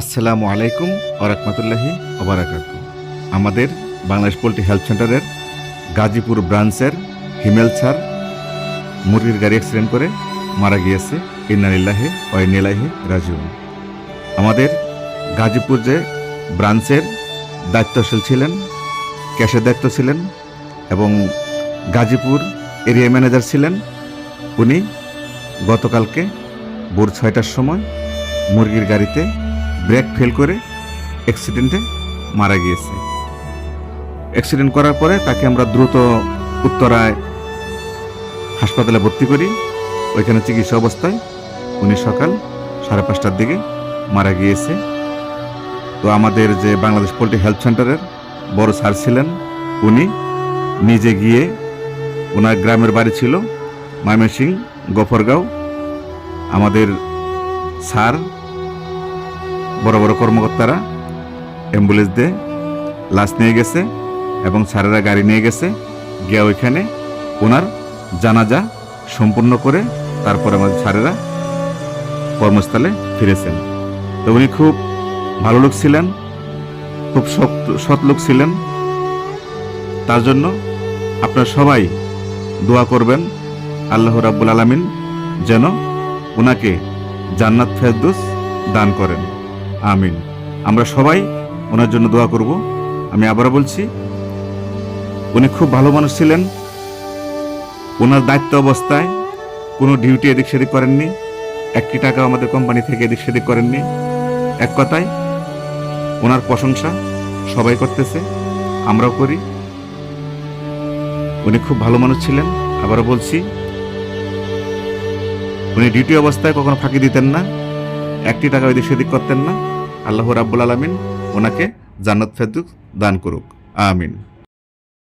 আসসালামু আলাইকুম ওয়া রাহমাতুল্লাহি ওয়া বারাকাতুহু। আমাদের বাংলাদেশ পোল্ট্রি হেলথ সেন্টারের গাজীপুর ব্রাঞ্চের হিমেল স্যার মুরগির গাড়ি অ্যাক্সিডেন্ট করে মারা গিয়েছে। ইন্না লিল্লাহি ওয়া ইন্না ইলাইহি রাজিউন। আমাদের গাজীপুর যে ব্রাঞ্চের দায়িত্বশীল ছিলেন, ক্যাশের দায়িত্ব ছিলেন এবং গাজীপুর এরিয়া ম্যানেজার ছিলেন, উনি গতকালকে ভোর 6টার সময় মুরগির গাড়িতে ব্রেক ফেল করে অ্যাক্সিডেন্টে মারা গিয়েছে। অ্যাক্সিডেন্ট করার পরে তাকে আমরা দ্রুত উত্তরায় হাসপাতালে ভর্তি করি। ওইখানে চিকিৎসা অবস্থায় উনি সকাল 5:30টার দিকে মারা গিয়েছে। তো আমাদের যে বাংলাদেশ পোল্ট্রি হেলথ সেন্টারের বড় স্যার ছিলেন, উনি নিজে গিয়ে, ওনার গ্রামের বাড়ি ছিল ময়মনসিংহ গফরগাঁও। আমাদের স্যার, বড় বড় কর্মকর্তারা অ্যাম্বুলেন্স দিয়ে লাশ নিয়ে গেছে এবং স্যারেরা গাড়ি নিয়ে গেছে, গিয়ে ওইখানে ওনার জানাজা সম্পূর্ণ করে তারপরে আমাদের স্যারেরা কর্মস্থলে ফিরেছেন। তো উনি খুব ভালো লোক ছিলেন, খুব সৎ লোক ছিলেন। তার জন্য আপনারা সবাই দোয়া করবেন আল্লাহ রাব্বুল আলামিন যেন ওনাকে জান্নাত ফেরদৌস দান করেন, আমিন। আমরা সবাই ওনার জন্য দোয়া করব। আমি আবারও বলছি, উনি খুব ভালো মানুষ ছিলেন। ওনার দায়িত্ব অবস্থায় কোনো ডিউটি এদিক সেদিক করেননি, 1 টাকা আমাদের কোম্পানি থেকে এদিক সেদিক করেননি। এক কথায় ওনার প্রশংসা সবাই করতেছে, আমরাও করি। উনি খুব ভালো মানুষ ছিলেন। আবারও বলছি, উনি ডিউটি অবস্থায় কখনো ফাঁকি দিতেন না, 1 টাকা এদিক সেদিক করতেন না। আল্লাহ রাব্বুল আলামিন ওনাকে জান্নাত ফেরদৌস দান করুক, আমিন।